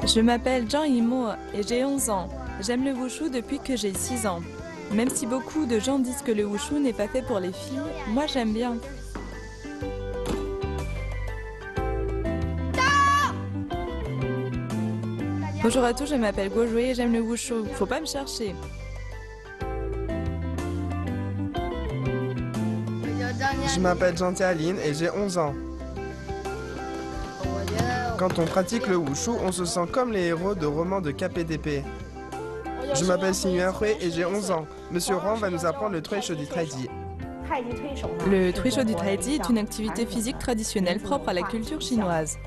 Je m'appelle Zhang Yimo et j'ai 11 ans. J'aime le wushu depuis que j'ai 6 ans. Même si beaucoup de gens disent que le wushu n'est pas fait pour les filles, moi j'aime bien. Bonjour à tous, je m'appelle Guojue et j'aime le wushu. Faut pas me chercher. Je m'appelle Zhang Tialin et j'ai 11 ans. Quand on pratique le wushu, on se sent comme les héros de romans de KPDP. Je m'appelle Xing Yuanhui et j'ai 11 ans. Monsieur Huang va nous apprendre le Truisho du Taiji. Le Truisho du Taiji est une activité physique traditionnelle propre à la culture chinoise.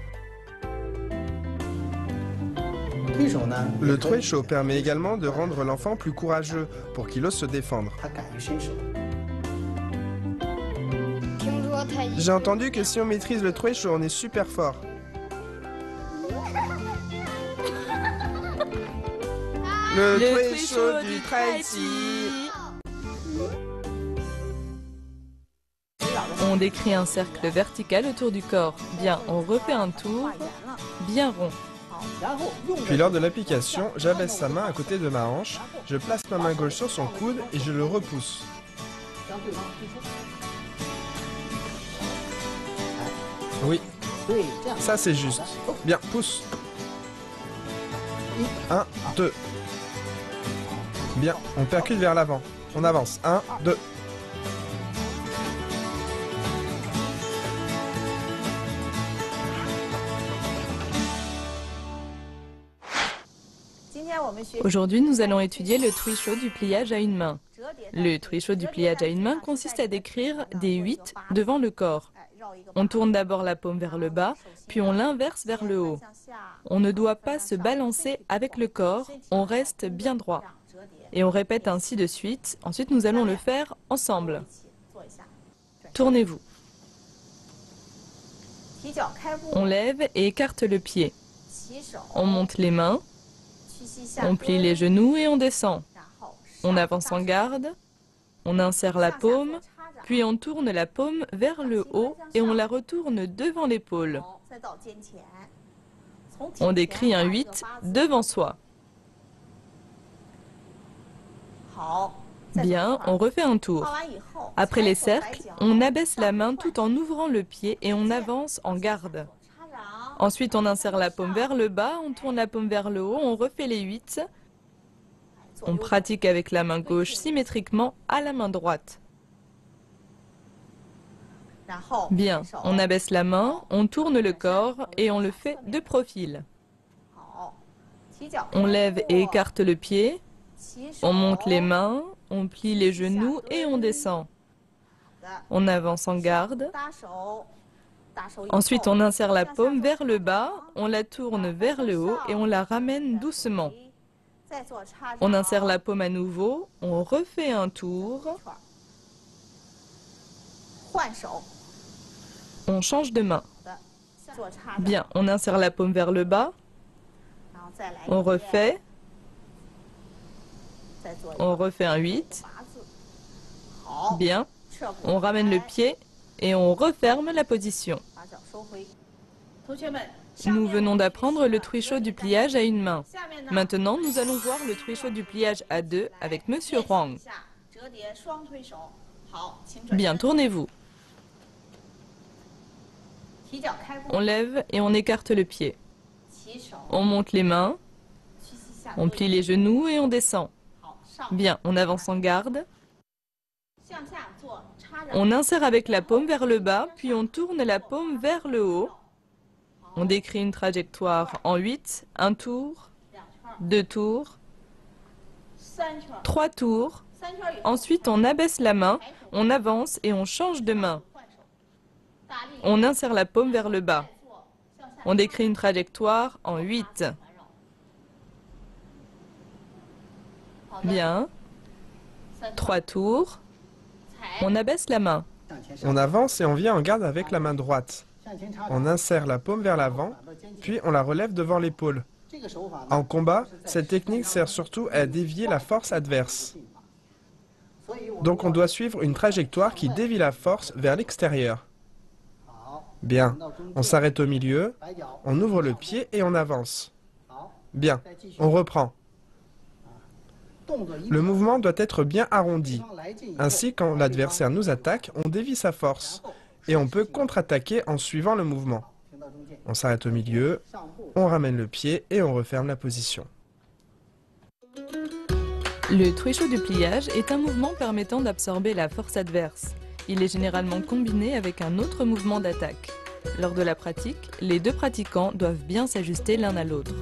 Le Truisho permet également de rendre l'enfant plus courageux pour qu'il ose se défendre. J'ai entendu que si on maîtrise le Truisho, on est super fort. Le Truisho du Taiji. On décrit un cercle vertical autour du corps. Bien, on refait un tour, bien rond. Puis lors de l'application, j'abaisse sa main à côté de ma hanche, je place ma main gauche sur son coude et je le repousse. Oui, ça c'est juste. Bien, pousse. 1, 2. Bien, on percute vers l'avant. On avance. 1, 2. Aujourd'hui, nous allons étudier le Truisho du pliage à une main. Le Truisho du pliage à une main consiste à décrire des 8 devant le corps. On tourne d'abord la paume vers le bas, puis on l'inverse vers le haut. On ne doit pas se balancer avec le corps, on reste bien droit. Et on répète ainsi de suite. Ensuite, nous allons le faire ensemble. Tournez-vous. On lève et écarte le pied. On monte les mains. On plie les genoux et on descend. On avance en garde. On insère la paume. Puis on tourne la paume vers le haut et on la retourne devant l'épaule. On décrit un 8 devant soi. Bien, on refait un tour. Après les cercles, on abaisse la main tout en ouvrant le pied et on avance en garde. Ensuite, on insère la paume vers le bas, on tourne la paume vers le haut, on refait les 8. On pratique avec la main gauche symétriquement à la main droite. Bien, on abaisse la main, on tourne le corps et on le fait de profil. On lève et écarte le pied, on monte les mains, on plie les genoux et on descend. On avance en garde. Ensuite, on insère la paume vers le bas, on la tourne vers le haut et on la ramène doucement. On insère la paume à nouveau, on refait un tour. On change de main. Bien, on insère la paume vers le bas. On refait. On refait un 8. Bien. On ramène le pied et on referme la position. Nous venons d'apprendre le Truisho du pliage à une main. Maintenant, nous allons voir le Truisho du pliage à deux avec Monsieur Huang. Bien, tournez-vous. On lève et on écarte le pied. On monte les mains. On plie les genoux et on descend. Bien, on avance en garde. On insère avec la paume vers le bas, puis on tourne la paume vers le haut. On décrit une trajectoire en 8, un tour, 2 tours, 3 tours. Ensuite, on abaisse la main, on avance et on change de main. On insère la paume vers le bas. On décrit une trajectoire en 8. Bien. 3 tours. On abaisse la main. On avance et on vient en garde avec la main droite. On insère la paume vers l'avant, puis on la relève devant l'épaule. En combat, cette technique sert surtout à dévier la force adverse. Donc on doit suivre une trajectoire qui dévie la force vers l'extérieur. Bien, on s'arrête au milieu, on ouvre le pied et on avance. Bien, on reprend. Le mouvement doit être bien arrondi. Ainsi, quand l'adversaire nous attaque, on dévie sa force. Et on peut contre-attaquer en suivant le mouvement. On s'arrête au milieu, on ramène le pied et on referme la position. Le truisho du pliage est un mouvement permettant d'absorber la force adverse. Il est généralement combiné avec un autre mouvement d'attaque. Lors de la pratique, les deux pratiquants doivent bien s'ajuster l'un à l'autre.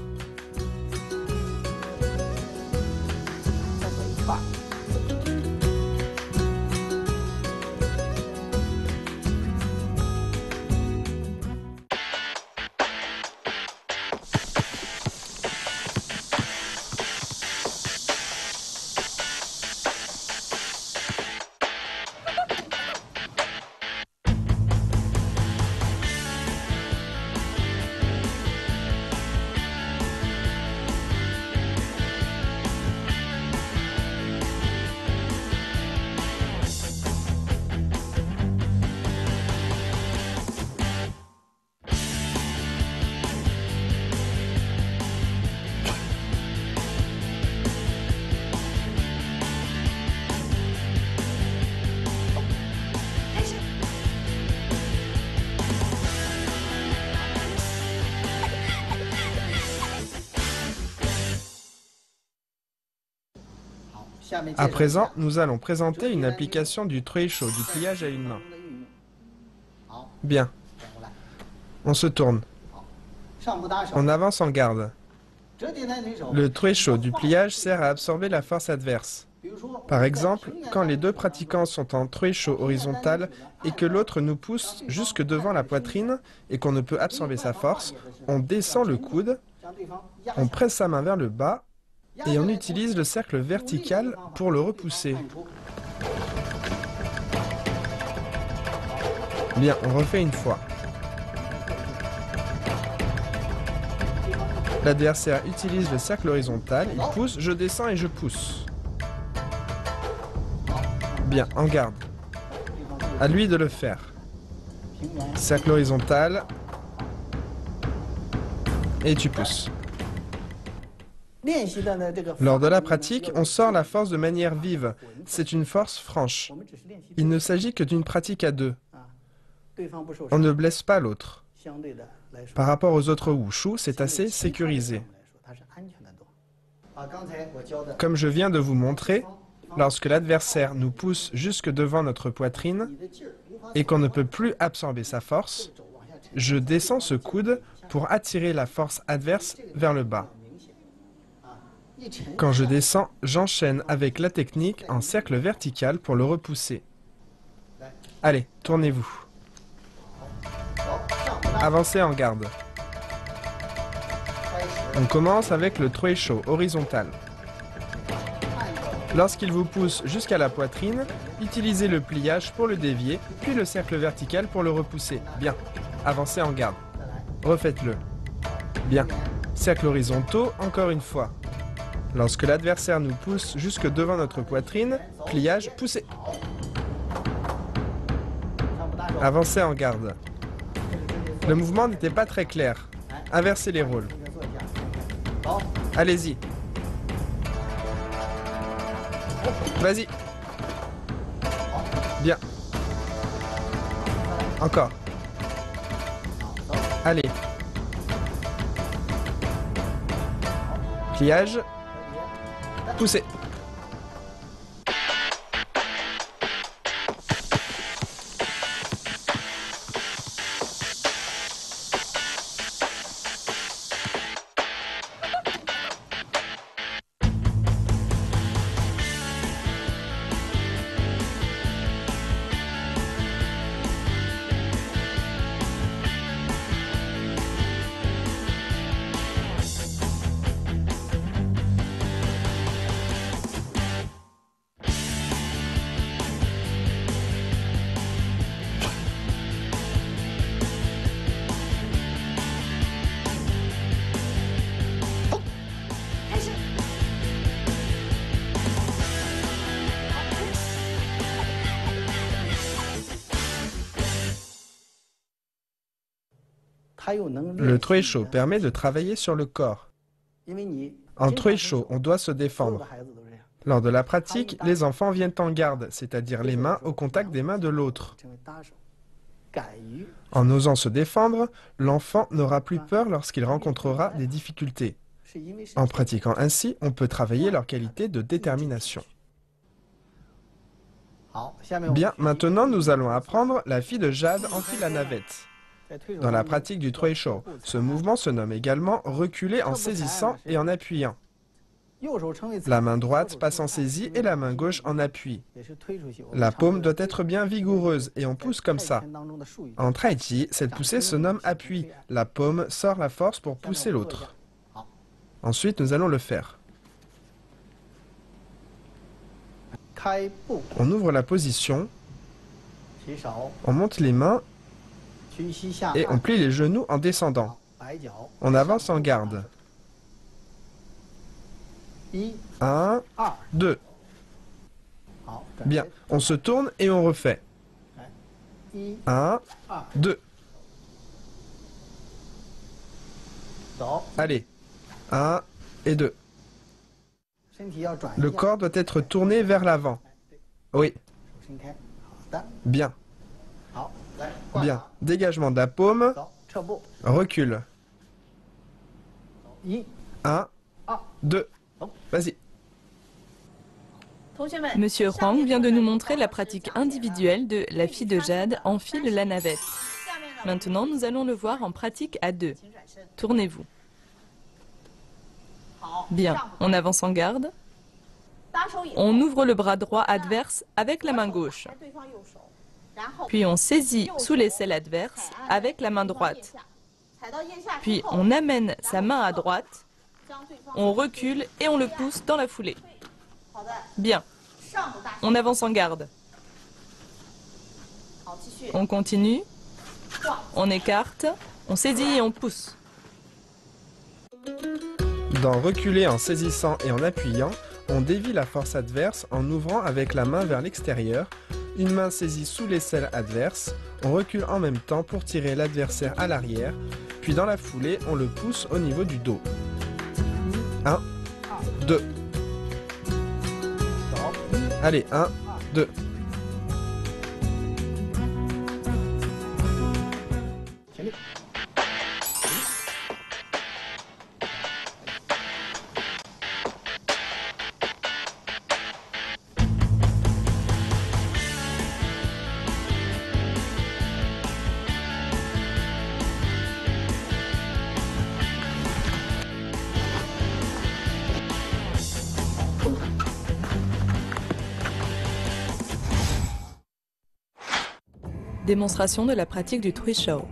À présent, nous allons présenter une application du truisho, du pliage à une main. Bien. On se tourne. On avance en garde. Le truisho du pliage sert à absorber la force adverse. Par exemple, quand les deux pratiquants sont en truisho horizontal et que l'autre nous pousse jusque devant la poitrine et qu'on ne peut absorber sa force, on descend le coude, on presse sa main vers le bas et on utilise le cercle vertical pour le repousser. Bien, on refait une fois. L'adversaire utilise le cercle horizontal, il pousse, je descends et je pousse. Bien, en garde. À lui de le faire. Cercle horizontal. Et tu pousses. Lors de la pratique, on sort la force de manière vive. C'est une force franche. Il ne s'agit que d'une pratique à deux. On ne blesse pas l'autre. Par rapport aux autres wushu, c'est assez sécurisé. Comme je viens de vous montrer, lorsque l'adversaire nous pousse jusque devant notre poitrine et qu'on ne peut plus absorber sa force, je descends ce coude pour attirer la force adverse vers le bas. Quand je descends, j'enchaîne avec la technique en cercle vertical pour le repousser. Allez, tournez-vous. Avancez en garde. On commence avec le truisho horizontal. Lorsqu'il vous pousse jusqu'à la poitrine, utilisez le pliage pour le dévier, puis le cercle vertical pour le repousser. Bien. Avancez en garde. Refaites-le. Bien. Cercle horizontaux, encore une fois. Lorsque l'adversaire nous pousse jusque devant notre poitrine, pliage, poussez. Avancez en garde. Le mouvement n'était pas très clair. Inversez les rôles. Allez-y. Vas-y. Bien. Encore. Allez. Pliage. Poussez. Le truisho permet de travailler sur le corps. En Truisho, on doit se défendre. Lors de la pratique, les enfants viennent en garde, c'est-à-dire les mains au contact des mains de l'autre. En osant se défendre, l'enfant n'aura plus peur lorsqu'il rencontrera des difficultés. En pratiquant ainsi, on peut travailler leur qualité de détermination. Bien, maintenant nous allons apprendre la fille de Jade enfile la navette. Dans la pratique du Truisho, ce mouvement se nomme également reculer en saisissant et en appuyant. La main droite passe en saisie et la main gauche en appui. La paume doit être bien vigoureuse et on pousse comme ça. En Tai Chi, cette poussée se nomme appui. La paume sort la force pour pousser l'autre. Ensuite, nous allons le faire. On ouvre la position, on monte les mains et on plie les genoux en descendant. On avance en garde. 1, 2. Bien, on se tourne et on refait. 1, 2. Allez, 1 et 2. Le corps doit être tourné vers l'avant. Oui. Bien. Bien. Dégagement de la paume. Recule. 1, 2. Vas-y. Monsieur Huang vient de nous montrer la pratique individuelle de la fille de Jade enfile la navette. Maintenant, nous allons le voir en pratique à deux. Tournez-vous. Bien, on avance en garde. On ouvre le bras droit adverse avec la main gauche. Puis on saisit sous l'aisselle adverse avec la main droite. Puis on amène sa main à droite. On recule et on le pousse dans la foulée. Bien. On avance en garde. On continue. On écarte. On saisit et on pousse. Dans reculer en saisissant et en appuyant, on dévie la force adverse en ouvrant avec la main vers l'extérieur. Une main saisie sous l'aisselle adverse. On recule en même temps pour tirer l'adversaire à l'arrière. Puis dans la foulée, on le pousse au niveau du dos. 1, 2. Allez, 1, 2. Démonstration de la pratique du Truisho.